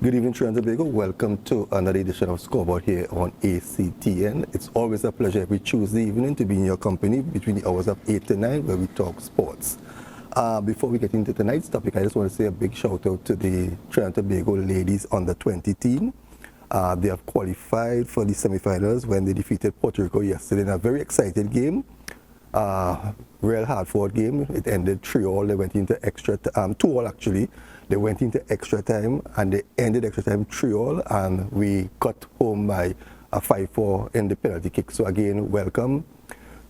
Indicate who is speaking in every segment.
Speaker 1: Good evening, Trinidad and Tobago. Welcome to another edition of Scoreboard here on ACTN. It's always a pleasure every Tuesday evening to be in your company between the hours of 8 to 9 where we talk sports. Before we get into tonight's topic, I just want to say a big shout out to the Trinidad and Tobago ladies under 20 team. They have qualified for the semifinals when they defeated Puerto Rico yesterday in a very exciting game. Real hard-fought game. It ended 3-all. They went into extra 2-all actually. They went into extra time and they ended extra time 3-all, and we got home by a 5-4 in the penalty kick. So again, welcome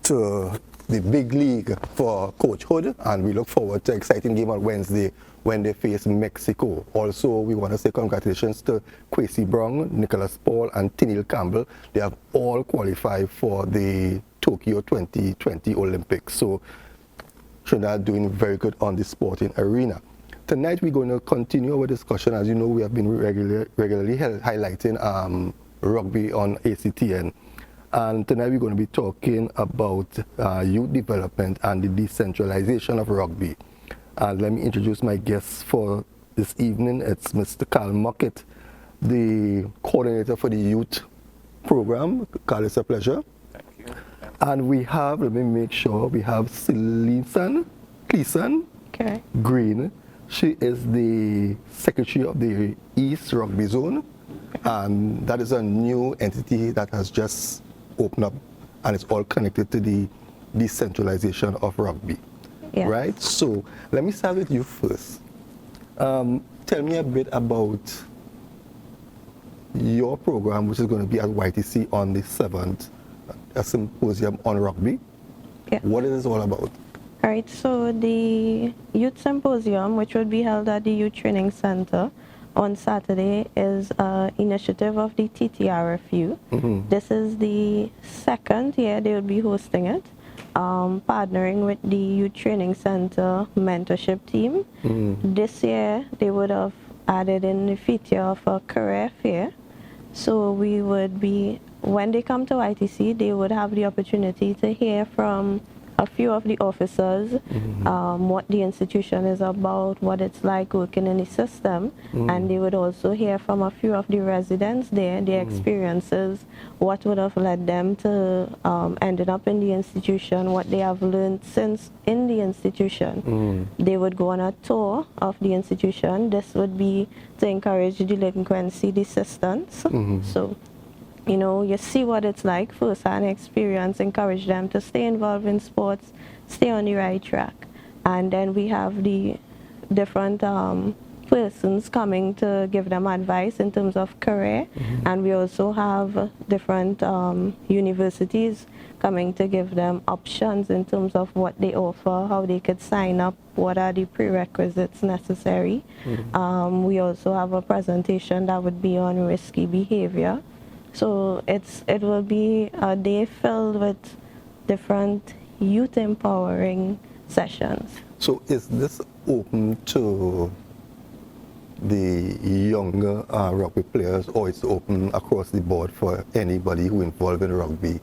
Speaker 1: to the big league for Coach Hood, and we look forward to an exciting game on Wednesday when they face Mexico. Also, we want to say congratulations to Kwesi Brown, Nicholas Paul, and Tennille Campbell. They have all qualified for the Tokyo 2020 Olympics. So Trinidad doing very good on the sporting arena. Tonight we're going to continue our discussion. As you know, we have been regularly highlighting rugby on ACTN. And tonight we're going to be talking about youth development and the decentralization of rugby. And let me introduce my guests for this evening. It's Mr. Carl Muckett, the coordinator for the youth program. Carl, it's a pleasure.
Speaker 2: Thank you.
Speaker 1: And we have, let me make sure, we have Cleason Green. She is the secretary of the East Rugby Zone, and that is a new entity that has just opened up, and it's all connected to the decentralization of rugby.
Speaker 3: Yeah.
Speaker 1: Right? So let me start with you first. Tell me a bit about your program, which is going to be at YTC on the 7th, a symposium on rugby.
Speaker 3: Yeah.
Speaker 1: What is this all about?
Speaker 3: All right, so the Youth Symposium, which would be held at the Youth Training Center on Saturday, is an initiative of the TTRFU.
Speaker 1: Mm-hmm.
Speaker 3: This is the second year they will be hosting it, partnering with the Youth Training Center mentorship team.
Speaker 1: Mm-hmm.
Speaker 3: This year, they would have added in the feature of a career fair. So we would be, when they come to ITC, they would have the opportunity to hear from a few of the officers,
Speaker 1: mm-hmm.
Speaker 3: What the institution is about, what it's like working in the system,
Speaker 1: mm-hmm.
Speaker 3: and they would also hear from a few of the residents there, their
Speaker 1: mm-hmm.
Speaker 3: experiences, what would have led them to ending up in the institution, what they have learned since in the institution.
Speaker 1: Mm-hmm.
Speaker 3: They would go on a tour of the institution. This would be to encourage delinquency desistance.
Speaker 1: Mm-hmm.
Speaker 3: So, you know, you see what it's like, first-hand experience, encourage them to stay involved in sports, stay on the right track. And then we have the different persons coming to give them advice in terms of career.
Speaker 1: Mm-hmm.
Speaker 3: And we also have different universities coming to give them options in terms of what they offer, how they could sign up, what are the prerequisites necessary.
Speaker 1: Mm-hmm.
Speaker 3: We also have a presentation that would be on risky behavior. So it will be a day filled with different youth empowering sessions.
Speaker 1: So is this open to the younger rugby players, or it's open across the board for anybody who involved in rugby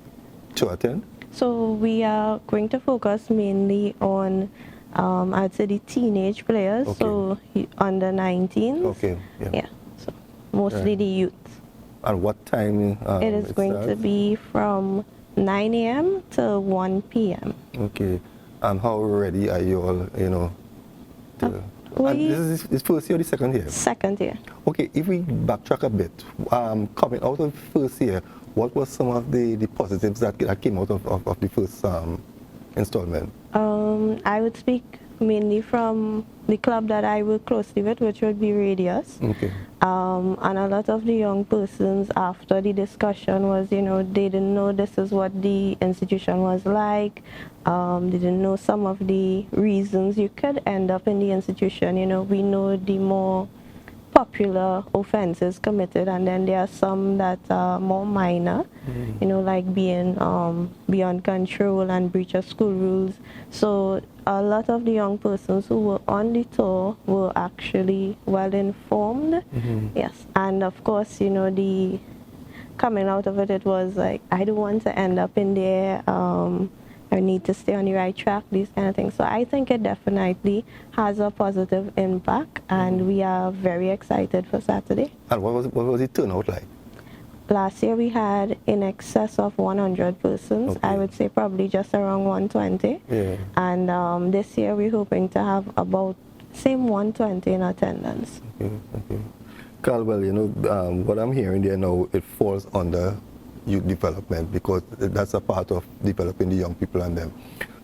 Speaker 1: to attend?
Speaker 3: So we are going to focus mainly on, I'd say, the teenage players,
Speaker 1: okay.
Speaker 3: So under 19s.
Speaker 1: Okay,
Speaker 3: Yeah, so mostly
Speaker 1: Right.
Speaker 3: the youth.
Speaker 1: And what time
Speaker 3: It is going to
Speaker 1: starts?
Speaker 3: be from 9 a.m. to 1 p.m.
Speaker 1: Okay. And how ready are you all, you know, to... And this is first year or the second year?
Speaker 3: Second year.
Speaker 1: Okay, if we backtrack a bit, coming out of first year, what were some of the positives that came out of the first installment?
Speaker 3: I would speak mainly from the club that I work closely with, which would be Radius.
Speaker 1: Okay.
Speaker 3: And a lot of the young persons after the discussion was, you know, they didn't know this is what the institution was like. They didn't know some of the reasons you could end up in the institution. You know, we know the more popular offenses committed, and then there are some that are more minor, you know, like being beyond control and breach of school rules. So a lot of the young persons who were on the tour were actually well informed. Yes, and of course, you know, the coming out of it, it was like, I don't want to end up in there or need to stay on the right track, these kind of things. So I think it definitely has a positive impact, and we are very excited for Saturday.
Speaker 1: And what was the turnout like?
Speaker 3: Last year we had in excess of 100 persons.
Speaker 1: Okay.
Speaker 3: I would say probably just around 120.
Speaker 1: Yeah.
Speaker 3: And this year we're hoping to have about same 120 in attendance.
Speaker 1: Okay. Caldwell, you know, what I'm hearing there now, it falls under youth development, because that's a part of developing the young people and them.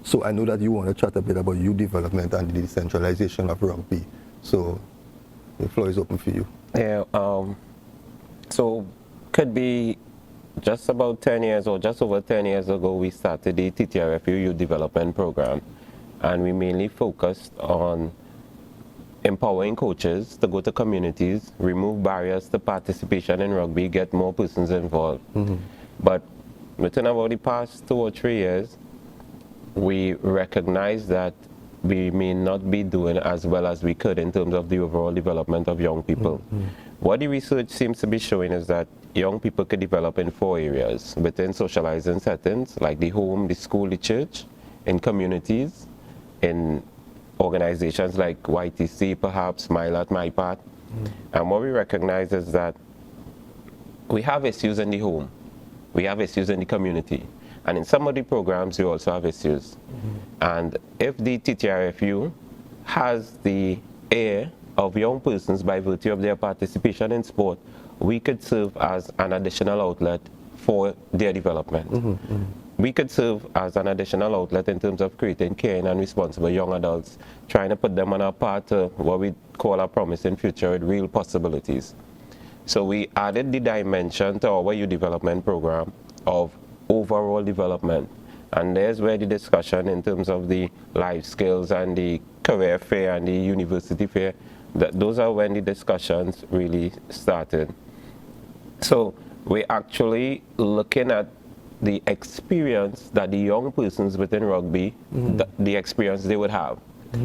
Speaker 1: So I know that you want to chat a bit about youth development and the decentralization of rugby. So the floor is open for you.
Speaker 2: Yeah, so could be just about 10 years or just over 10 years ago, we started the TTRFU Youth Development Program, and we mainly focused on empowering coaches to go to communities, remove barriers to participation in rugby, get more persons involved. But within about the past 2 or 3 years, we recognize that we may not be doing as well as we could in terms of the overall development of young people. What the research seems to be showing is that young people could develop in 4 areas: within socializing settings like the home, the school, the church, in communities, in organizations like YTC, perhaps Smile at My Path. And what we recognize is that we have issues in the home, we have issues in the community, and in some of the programs we also have issues. And if the TTRFU has the air of young persons by virtue of their participation in sport, we could serve as an additional outlet for their development. We could serve as an additional outlet in terms of creating caring and responsible young adults, trying to put them on a path to what we call a promising future with real possibilities. So we added the dimension to our youth development program of overall development. And there's where the discussion in terms of the life skills and the career fair and the university fair, those are when the discussions really started. So we're actually looking at the experience that the young persons within rugby, the experience they would have.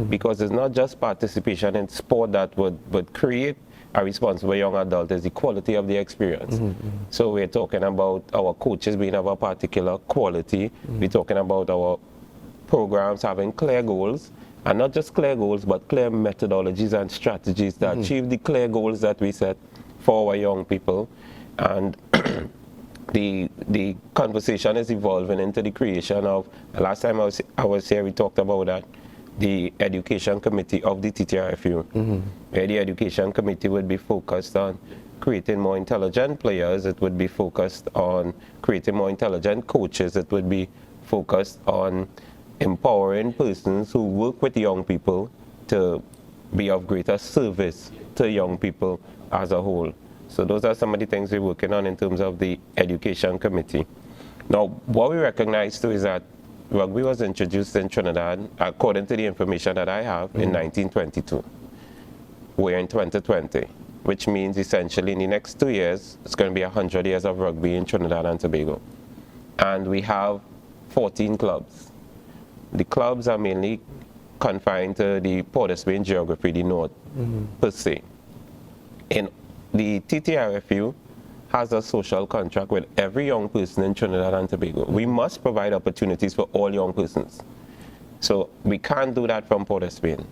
Speaker 2: Because it's not just participation in sport that would create a responsible young adult, is the quality of the experience. So we're talking about our coaches being of a particular quality. We're talking about our programs having clear goals, and not just clear goals, but clear methodologies and strategies to achieve the clear goals that we set for our young people. And the conversation is evolving into the creation of, last time I was here, we talked about that, the education committee of the TTRFU, where the education committee would be focused on creating more intelligent players, it would be focused on creating more intelligent coaches, it would be focused on empowering persons who work with young people to be of greater service to young people as a whole. So those are some of the things we're working on in terms of the education committee. Now, what we recognize too is that rugby was introduced in Trinidad, according to the information that I have, in 1922. We're in 2020, which means essentially in the next 2 years, it's going to be 100 years of rugby in Trinidad and Tobago. And we have 14 clubs. The clubs are mainly confined to the Port of Spain geography, the north, per se. In the TTRFU has a social contract with every young person in Trinidad and Tobago. We must provide opportunities for all young persons. So we can't do that from Port of Spain.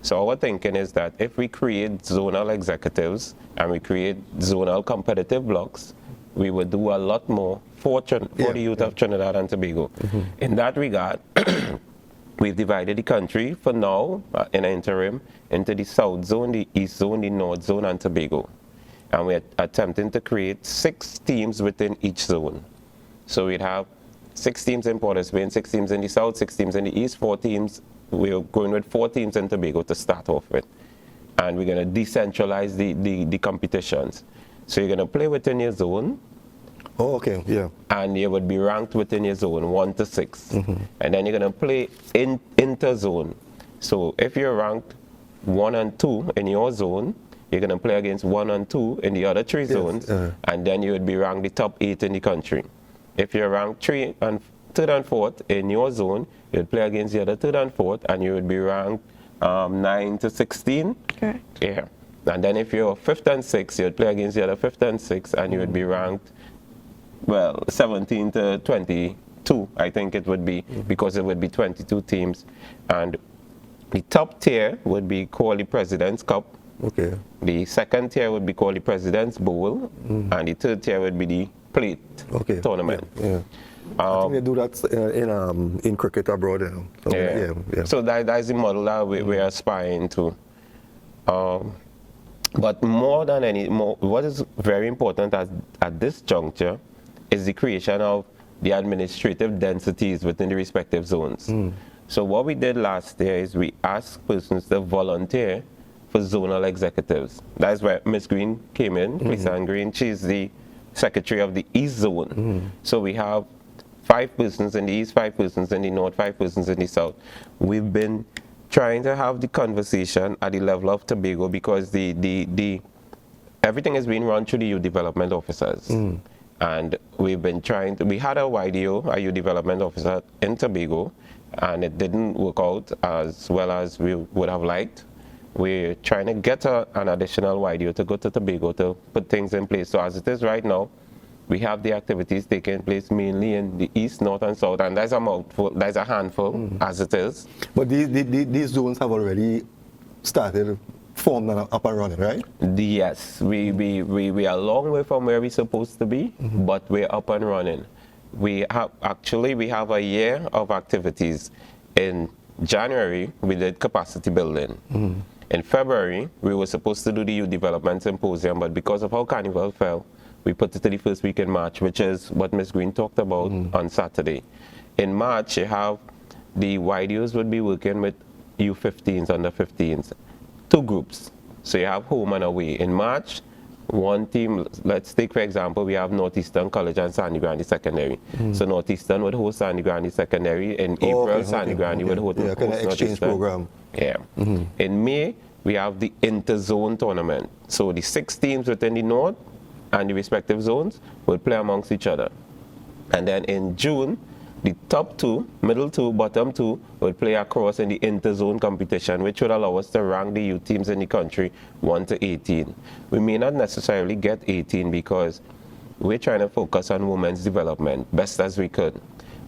Speaker 2: So our thinking is that if we create zonal executives and we create zonal competitive blocks, we would do a lot more for the youth of Trinidad and Tobago. In that regard, we've divided the country for now, in an interim, into the South Zone, the East Zone, the North Zone, and Tobago. And we're attempting to create 6 teams within each zone. So we'd have 6 teams in Port of Spain, 6 teams in the South, 6 teams in the East, 4 teams. We're going with 4 teams in Tobago to start off with. And we're going to decentralize the competitions. So you're going to play within your zone.
Speaker 1: Oh, okay, yeah.
Speaker 2: And you would be ranked within your zone, 1 to 6. And then you're going to play in inter-zone. So if you're ranked 1 and 2 in your zone, you're going to play against 1 and 2 in the other 3 zones, and then you would be ranked the top 8 in the country. If you're ranked 3rd and 4th in your zone, you'd play against the other 3rd and 4th, and you would be ranked 9 to 16.
Speaker 3: Correct.
Speaker 2: Yeah. And then if you're 5th and 6th, you'd play against the other 5th and 6th, and you would be ranked, well, 17 to 2, I think it would be, because it would be 22 teams. And the top tier would be called the President's Cup.
Speaker 1: Okay.
Speaker 2: The second tier would be called the President's Bowl, and the third tier would be the plate tournament.
Speaker 1: Yeah. I think they do that in cricket abroad. You know. So, yeah.
Speaker 2: So that's the model that we're aspiring to. But more than what is very important at this juncture is the creation of the administrative densities within the respective zones. So what we did last year is we asked persons to volunteer for zonal executives. That's where Ms. Green came in, Lisanne Green. She's the secretary of the East Zone. So we have 5 persons in the East, 5 persons in the North, 5 persons in the South. We've been trying to have the conversation at the level of Tobago because everything is being run through the youth development officers. And we've been trying to, we had a YDO, a youth development officer in Tobago, and it didn't work out as well as we would have liked. We're trying to get an additional YDO to go to Tobago to put things in place. So as it is right now, we have the activities taking place mainly in the East, North, and South, and there's a mouthful, there's a handful as it is.
Speaker 1: But these zones have already started, formed and up and running, right?
Speaker 2: Yes, we are a long way from where we're supposed to be, but we're up and running. We have a year of activities. In January, we did capacity building. In February, we were supposed to do the youth development symposium, but because of how Carnival fell, we put it to the first week in March, which is what Ms. Green talked about on Saturday. In March, you have the YDOs would be working with U15s, under 15s, 2 groups. So you have home and away. In March, one team, let's take for example, we have Northeastern College and Sandy Grande Secondary. So Northeastern would host Sandy Grande Secondary. In April, Sandy Grande would host
Speaker 1: kind of exchange program.
Speaker 2: Yeah. In May, we have the interzone tournament. So the 6 teams within the North and the respective zones will play amongst each other. And then in June, the top 2, middle 2, bottom 2 will play across in the interzone competition, which would allow us to rank the youth teams in the country 1 to 18. We may not necessarily get 18 because we're trying to focus on women's development best as we could.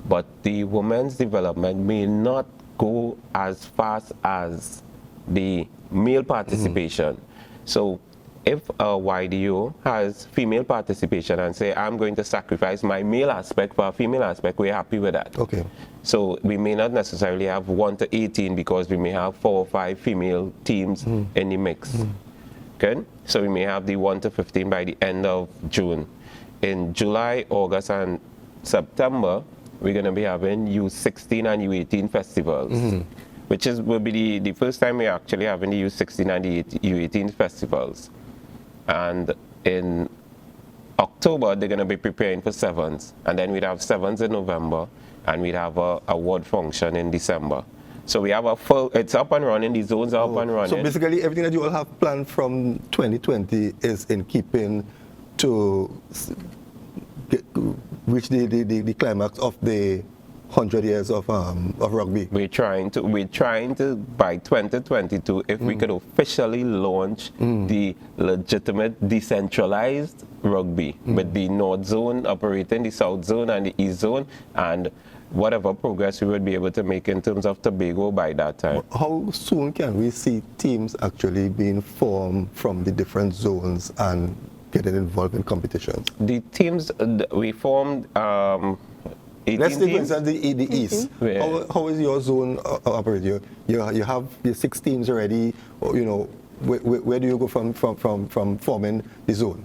Speaker 2: But the women's development may not go as fast as the male participation. So if a YDO has female participation and say, I'm going to sacrifice my male aspect for a female aspect, we're happy with that.
Speaker 1: Okay.
Speaker 2: So we may not necessarily have 1 to 18 because we may have 4 or 5 female teams in the mix. Okay? So we may have the 1 to 15 by the end of June. In July, August, and September, we're going to be having U16 and U18 festivals, which will be the first time we're actually having the U16 and the U18 festivals. And in October, they're going to be preparing for 7s. And then we'd have 7s in November, and we'd have a award function in December. So we have it's up and running, the zones are up and running.
Speaker 1: So basically everything that you all have planned from 2020 is in keeping to reach the climax of the 100 years of rugby.
Speaker 2: We're trying to by 2022, if we could officially launch the legitimate decentralized rugby with the North Zone operating the South Zone and the East Zone, and whatever progress we would be able to make in terms of Tobago by that time.
Speaker 1: How soon can we see teams actually being formed from the different zones and getting involved in competitions?
Speaker 2: The teams we formed 18
Speaker 1: Let's take
Speaker 2: teams.
Speaker 1: the East.
Speaker 2: Yeah.
Speaker 1: How is your zone operating? You have your 6 teams already, or, you know, where do you go from forming the zone?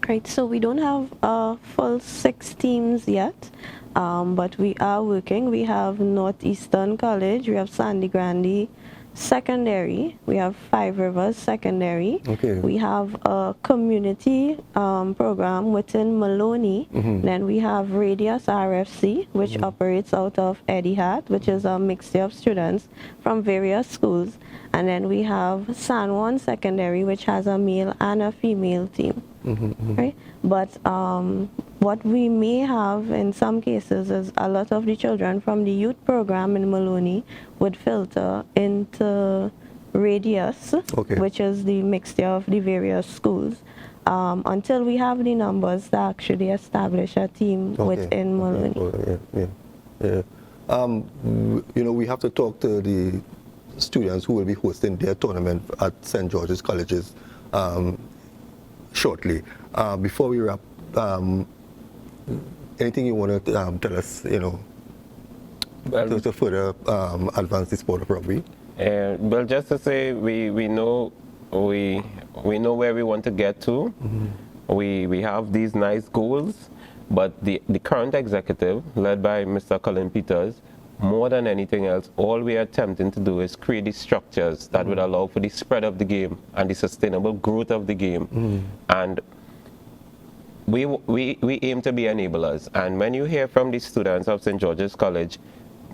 Speaker 3: Right, so we don't have a full 6 teams yet, but we are working. We have Northeastern College, we have Sandy Grande Secondary, we have 5 Rivers Secondary.
Speaker 1: Okay.
Speaker 3: We have a community program within Maloney. Then we have Radius RFC, which operates out of Eddie Hart, which is a mixture of students from various schools. And then we have San Juan Secondary, which has a male and a female team. Right? But what we may have in some cases is a lot of the children from the youth program in Maloney would filter into Radius, which is the mixture of the various schools, until we have the numbers to actually establish a team within Maloney.
Speaker 1: Yeah. We have to talk to the students who will be hosting their tournament at St. George's Colleges shortly. Before we wrap, anything you want to tell us, to further advance the sport of rugby?
Speaker 2: Well, just to say, we know where we want to get to. We have these nice goals, but the current executive, led by Mr. Colin Peters, more than anything else, all we are attempting to do is create these structures that would allow for the spread of the game and the sustainable growth of the game. And we aim to be enablers. And when you hear from the students of St. George's College,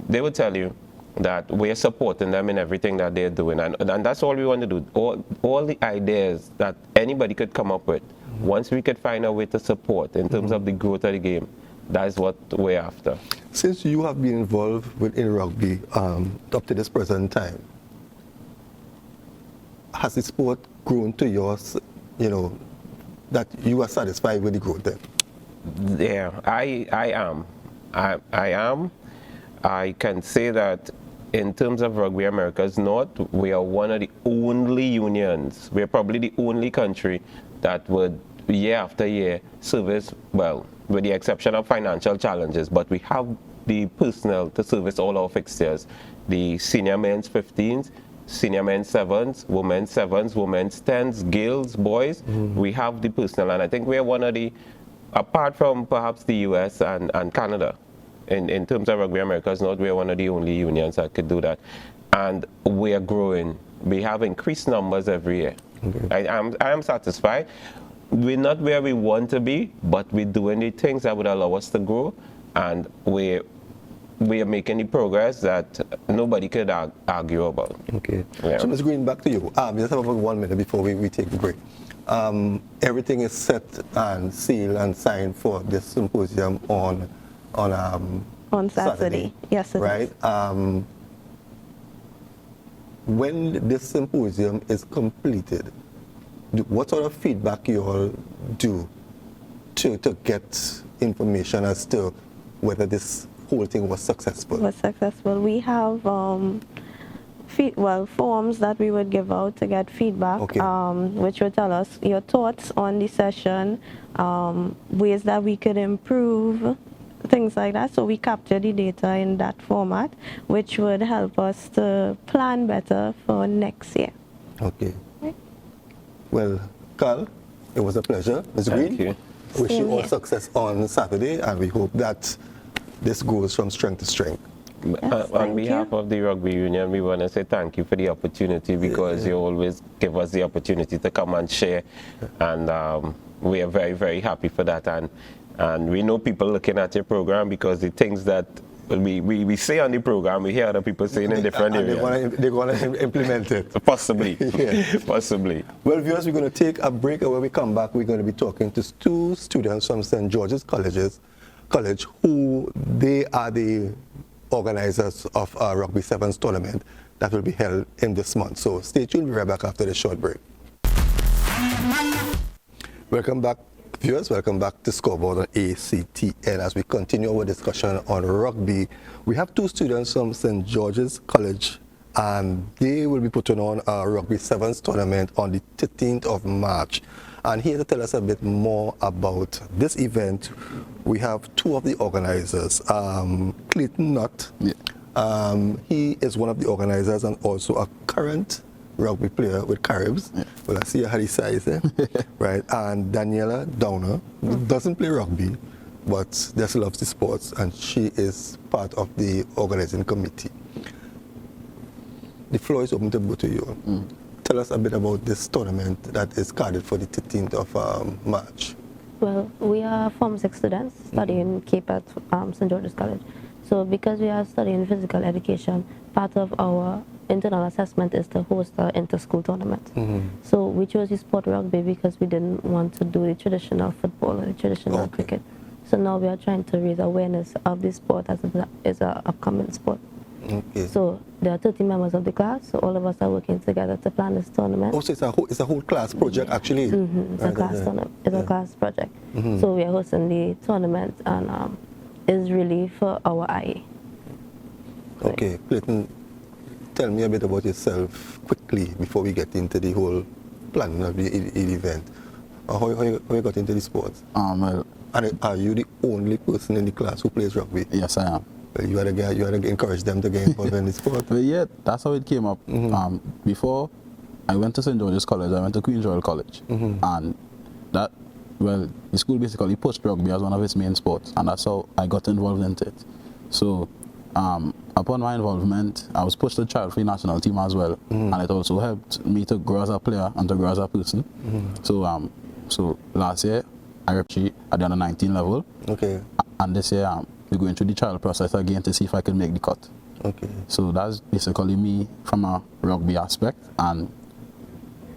Speaker 2: they will tell you that we are supporting them in everything that they're doing. And that's all we want to do. All the ideas that anybody could come up with, once we could find a way to support in terms of the growth of the game, that is what we're after.
Speaker 1: Since you have been involved in rugby up to this present time, has the sport grown to yours, that you are satisfied with the growth then?
Speaker 2: Yeah, I am. I am. I can say that in terms of Rugby Americas North, we are one of the only unions. We're probably the only country that would, year after year, service, well, with the exception of financial challenges, but we have the personnel to service all our fixtures. The senior men's 15s, senior men's 7s, women's 7s, women's 10s, girls, boys. We have the personnel, and I think we're one of the, apart from perhaps the US and Canada, in terms of Rugby Americas North, we're one of the only unions that could do that. And we are growing. We have increased numbers every year. I am satisfied. We're not where we want to be, but we're doing the things that would allow us to grow, and we are making the progress that nobody could argue about.
Speaker 1: Okay.
Speaker 2: Yeah.
Speaker 1: So, Ms. Green, back to you. Just have about 1 minute before we take the break. Everything is set and sealed and signed for this symposium on
Speaker 3: Saturday. Yes, it is.
Speaker 1: Right? When this symposium is completed, what sort of feedback you all do to get information as to whether this whole thing was successful?
Speaker 3: We have forms that we would give out to get feedback, which would tell us your thoughts on the session, ways that we could improve, things like that. So we capture the data in that format, which would help us to plan better for next year.
Speaker 1: Okay. Well, Carl, it was a pleasure. Ms. Green,
Speaker 2: Thank you.
Speaker 1: Wish you all success on Saturday, and we hope that this goes from strength to strength.
Speaker 3: Yes,
Speaker 2: On behalf of the Rugby Union, we want to say thank you for the opportunity, because you always give us the opportunity to come and share, and we are very, very happy for that. And we know people looking at your program, because the things that we say on the program, we hear other people saying in different areas.
Speaker 1: They're going to implement it.
Speaker 2: Possibly.
Speaker 1: Yeah.
Speaker 2: Possibly.
Speaker 1: Well, viewers, we're going to take a break, and when we come back, we're going to be talking to two students from St. George's College, who they are the organizers of our Rugby Sevens tournament that will be held in this month. So stay tuned, we'll be right back after this short break. Welcome back, viewers. Welcome back to Scoreboard on ACTN. As we continue our discussion on rugby, we have two students from St. George's College, and they will be putting on a Rugby Sevens tournament on the 13th of March. And here to tell us a bit more about this event, we have two of the organizers. Clayton Nutt, he is one of the organizers and also a current rugby player with Caribs. Yeah. Well, I see how he size there, right? And Daniela Downer doesn't play rugby, but just loves the sports, and she is part of the organizing committee. The floor is open to both of you. Tell us a bit about this tournament that is carded for the 13th of March.
Speaker 4: Well, we are Form 6 students studying Cape at St. George's College. So because we are studying physical education, part of our internal assessment is to host an inter-school tournament. So we chose the sport rugby because we didn't want to do the traditional football or the traditional cricket. So now we are trying to raise awareness of this sport as it is an upcoming sport.
Speaker 1: Okay.
Speaker 4: So there are 30 members of the class, so all of us are working together to plan this tournament.
Speaker 1: Oh, so it's a whole class project, actually?
Speaker 4: It's a class tournament. It's a class project. So we are hosting the tournament, and it's really for our IA.
Speaker 1: Okay, Clayton, tell me a bit about yourself quickly before we get into the whole planning of the event. How you got into the sports?
Speaker 5: Well,
Speaker 1: And are you the only person in the class who plays rugby?
Speaker 5: yes, I am.
Speaker 1: Well, you had to encourage them to get involved in the sport.
Speaker 5: But yeah, that's how it came up. Before I went to St. George's College, I went to Queen's Royal College. And that, well, the school basically pushed rugby as one of its main sports, and that's how I got involved in it. So, upon my involvement, I was pushed to the child free national team as well, and it also helped me to grow as a player and to grow as a person. So last year, I represented at the under 19 level.
Speaker 1: Okay.
Speaker 5: And this year, we're going through the trial process again to see if I can make the cut.
Speaker 1: Okay.
Speaker 5: So that's basically me from a rugby aspect, and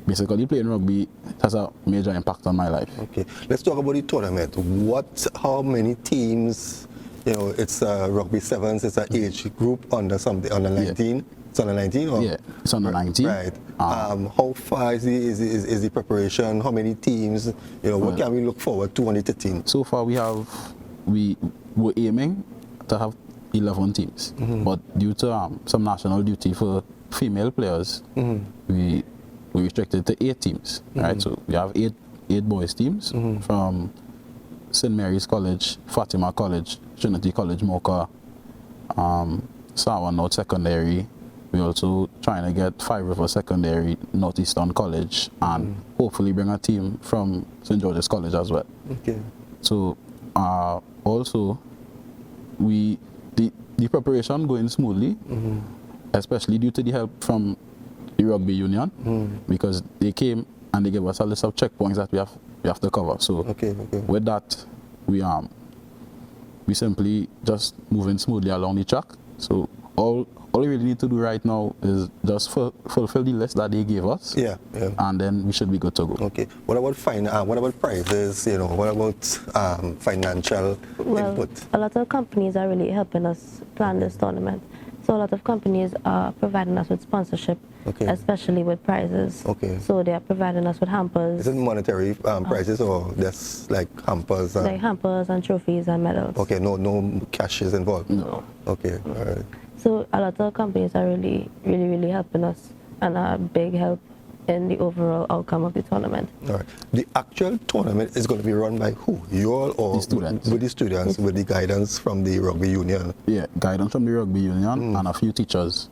Speaker 5: basically playing rugby has a major impact on my life.
Speaker 1: Okay. Let's talk about the tournament. How many teams? You know, it's rugby sevens. It's an age group under 19. Yeah. It's under 19, or?
Speaker 5: Yeah, it's under 19.
Speaker 1: Right. How far is the preparation? How many teams? You know, what can we look forward to on the 13th?
Speaker 5: So far, we're aiming to have 11 teams, but due to some national duty for female players, we restricted to 8 teams. Right. So we have eight boys teams from St. Mary's College, Fatima College, Trinity College, Mocha, Sawa North Secondary. We're also trying to get 5 River Secondary, Northeastern College, and hopefully bring a team from St. George's College as well.
Speaker 1: Okay.
Speaker 5: So also, the preparation going smoothly, especially due to the help from the rugby union, because they came and they gave us a list of checkpoints that we have to cover. So with that, we simply just moving smoothly along the track. So all we really need to do right now is just fulfill the list that they gave us. Yeah. And then we should be good to go.
Speaker 1: Okay. What about prizes? You know, what about financial input?
Speaker 4: A lot of companies are really helping us plan this tournament. So a lot of companies are providing us with sponsorship, especially with prizes. Okay. So they are providing us with hampers.
Speaker 1: Is it monetary prizes, or just like hampers?
Speaker 4: Like hampers and trophies and medals.
Speaker 1: Okay. No cash is involved.
Speaker 5: No.
Speaker 1: Okay. All right.
Speaker 4: So a lot of companies are really helping us, and are a big help in the overall outcome of the tournament.
Speaker 1: All right. The actual tournament is going to be run by who? You all, or
Speaker 5: the students?
Speaker 1: With the students, with the guidance from the rugby union?
Speaker 5: Yeah, guidance from the rugby union and a few teachers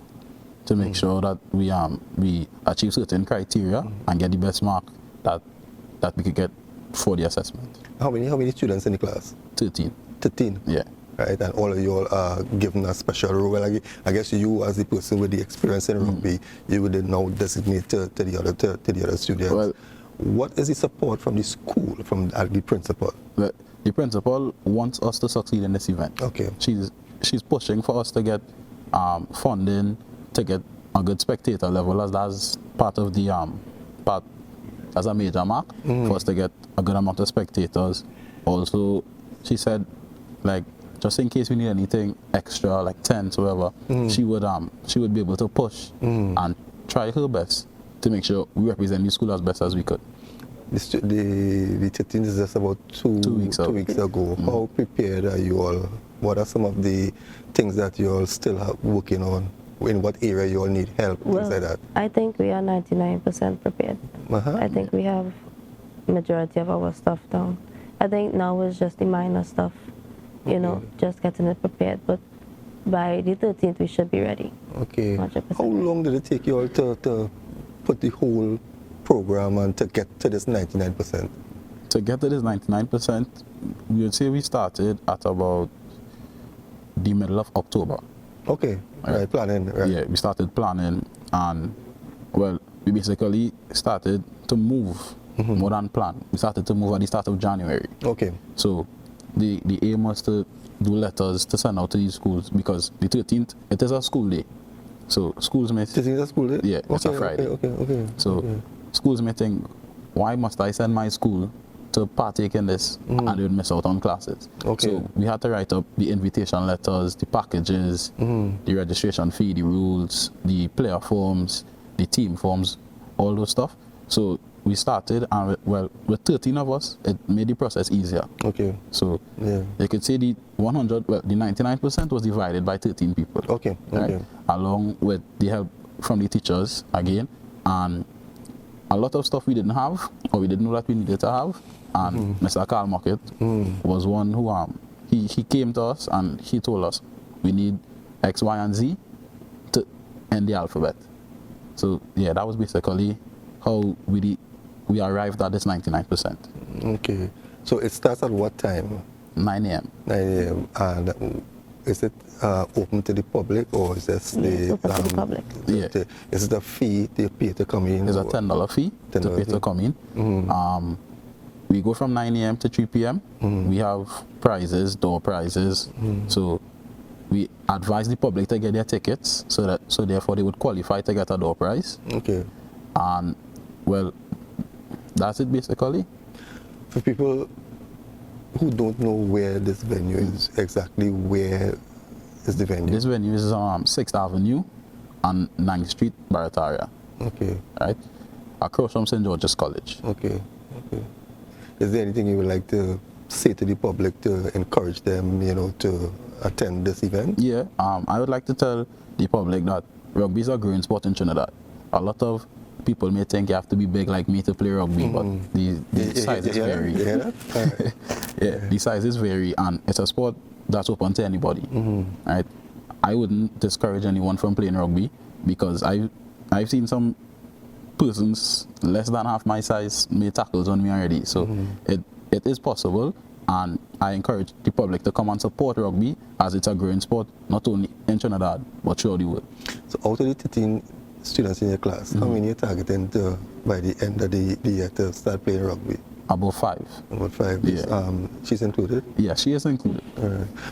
Speaker 5: to make sure that we achieve certain criteria and get the best mark that we could get for the assessment.
Speaker 1: How many students in the class?
Speaker 5: 13.
Speaker 1: 13? Yeah. Right, and all of you all are given a special role. Well, I guess you, as the person with the experience in rugby, you would now designate to the other students. Well, what is the support from the school, from the principal?
Speaker 5: The principal wants us to succeed in this event. Okay. She's pushing for us to get funding, to get a good spectator level, as that's part of the as a major mark for us to get a good amount of spectators. Also, she said, like, just in case we need anything extra, like tents or whatever, she would be able to push and try her best to make sure we represent the school as best as we could.
Speaker 1: The 13th is just about two weeks ago. How prepared are you all? What are some of the things that you all still working on? In what area you all need help, things like that?
Speaker 4: I think we are 99% prepared. I think we have majority of our stuff down. I think now it's just the minor stuff. You know, just getting it prepared. But by the 13th, we should be ready. Okay. 100%.
Speaker 1: How long did it take you all to put the whole program and to get to this 99%?
Speaker 5: To get to this 99%, we would say we started at about the middle of October.
Speaker 1: Okay. Right, planning. Right.
Speaker 5: Yeah, we started planning, and, well, we basically started to move more than planned. We started to move at the start of January. Okay. So the aim was to do letters to send out to these schools, because the 13th, it is a school day. So schools may...
Speaker 1: 13th is a school day?
Speaker 5: Yeah, it's a Friday.
Speaker 1: Okay.
Speaker 5: So schools may think, why must I send my school to partake in this and they would miss out on classes? Okay. So we had to write up the invitation letters, the packages, the registration fee, the rules, the player forms, the team forms, all those stuff. So we started, and with 13 of us, it made the process easier.
Speaker 1: Okay.
Speaker 5: So
Speaker 1: Yeah.
Speaker 5: you could say the 99% was divided by 13 people.
Speaker 1: Okay.
Speaker 5: Right?
Speaker 1: Okay.
Speaker 5: Along with the help from the teachers again, and a lot of stuff we didn't have, or we didn't know that we needed to have. And Mr. Carl Mockett was one who he came to us and he told us we need X, Y, and Z to end the alphabet. So yeah, that was basically how we arrived at this 99%.
Speaker 1: Okay. So it starts at what time?
Speaker 5: 9 a.m.
Speaker 1: 9 a.m. And is it open to the public, or is this
Speaker 3: It's open to the public.
Speaker 5: Yeah.
Speaker 1: Is it a fee they pay to come in?
Speaker 5: There's a
Speaker 1: or-
Speaker 5: $10 fee to
Speaker 1: $10
Speaker 5: pay
Speaker 1: fee.
Speaker 5: to come in. We go from 9 a.m. to 3 p.m. We have prizes, door prizes. So we advise the public to get their tickets, so therefore they would qualify to get a door prize.
Speaker 1: Okay.
Speaker 5: And well, that's it basically.
Speaker 1: For people who don't know where this venue is, exactly where is the venue?
Speaker 5: This venue is 6th Avenue and 9th Street, Barataria,
Speaker 1: Okay.
Speaker 5: right? Across from St. George's College.
Speaker 1: Okay. Okay. Is there anything you would like to say to the public to encourage them, to attend this event?
Speaker 5: Yeah, I would like to tell the public that rugby is a growing sport in Trinidad. A lot of people may think you have to be big like me to play rugby, but the sizes vary.
Speaker 1: You hear that? All right.
Speaker 5: Yeah, the sizes vary, and it's a sport that's open to anybody. Right? I wouldn't discourage anyone from playing rugby, because I've seen some persons less than half my size made tackles on me already. So it is possible, and I encourage the public to come and support rugby, as it's a growing sport not only in Trinidad but throughout the world.
Speaker 1: So out of the 13 students in your class, how many are targeting to, by the end of the year, to start playing rugby?
Speaker 5: About 5.
Speaker 1: About 5.
Speaker 5: Yeah.
Speaker 1: She's included?
Speaker 5: Yeah, she is included.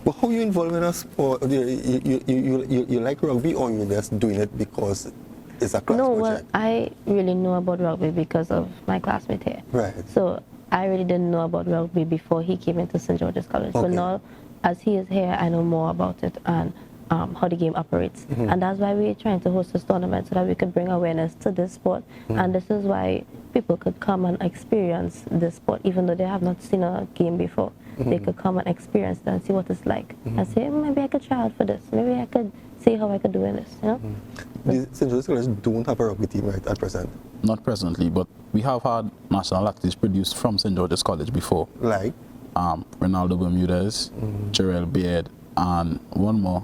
Speaker 1: But how are you involved in a sport? You like rugby, or you're just doing it because it's a class
Speaker 4: No, well,
Speaker 1: project?
Speaker 4: I really know about rugby because of my classmate here.
Speaker 1: Right.
Speaker 4: So I really didn't know about rugby before he came into St. George's College. But
Speaker 1: Okay.
Speaker 4: now, as he is here, I know more about it and how the game operates. And that's why we're trying to host this tournament, so that we could bring awareness to this sport. And this is why people could come and experience this sport, even though they have not seen a game before. They could come and experience it and see what it's like. And say, maybe I could try out for this. Maybe I could see how I could do in this,
Speaker 1: The St. Joseph College don't have a rugby team right at present.
Speaker 5: Not presently, but we have had national athletes produced from St. George's College before.
Speaker 1: Like?
Speaker 5: Ronaldo Bermudez, Jarrell Beard, and one more.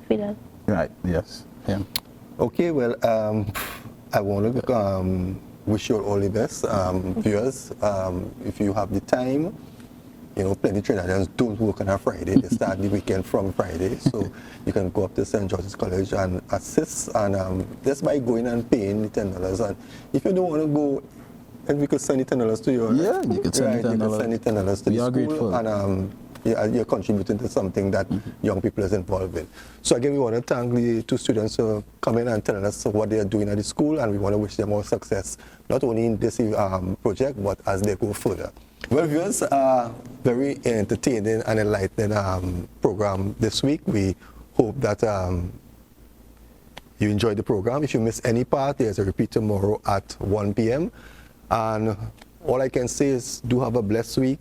Speaker 4: Fidel.
Speaker 5: Right, yes, him.
Speaker 1: Okay, well, I want to wish you all the best. Viewers, if you have the time, plenty of Trinidadians don't work on a Friday. They start the weekend from Friday. So you can go up to St. George's College and assist, and just by going and paying the $10. And if you don't want to go, and we could send the $10 to you.
Speaker 5: Yeah, you could send the $10.
Speaker 1: You could send the $10 to
Speaker 5: We
Speaker 1: the
Speaker 5: are
Speaker 1: school.
Speaker 5: grateful.
Speaker 1: And you're contributing to something that young people is involved in. So again, we want to thank the 2 students for coming and telling us what they are doing at the school, and we want to wish them all success, not only in this project, but as they go further. Well, viewers, very entertaining and enlightening program this week. We hope that you enjoyed the program. If you miss any part, there's a repeat tomorrow at 1 p.m. And all I can say is do have a blessed week.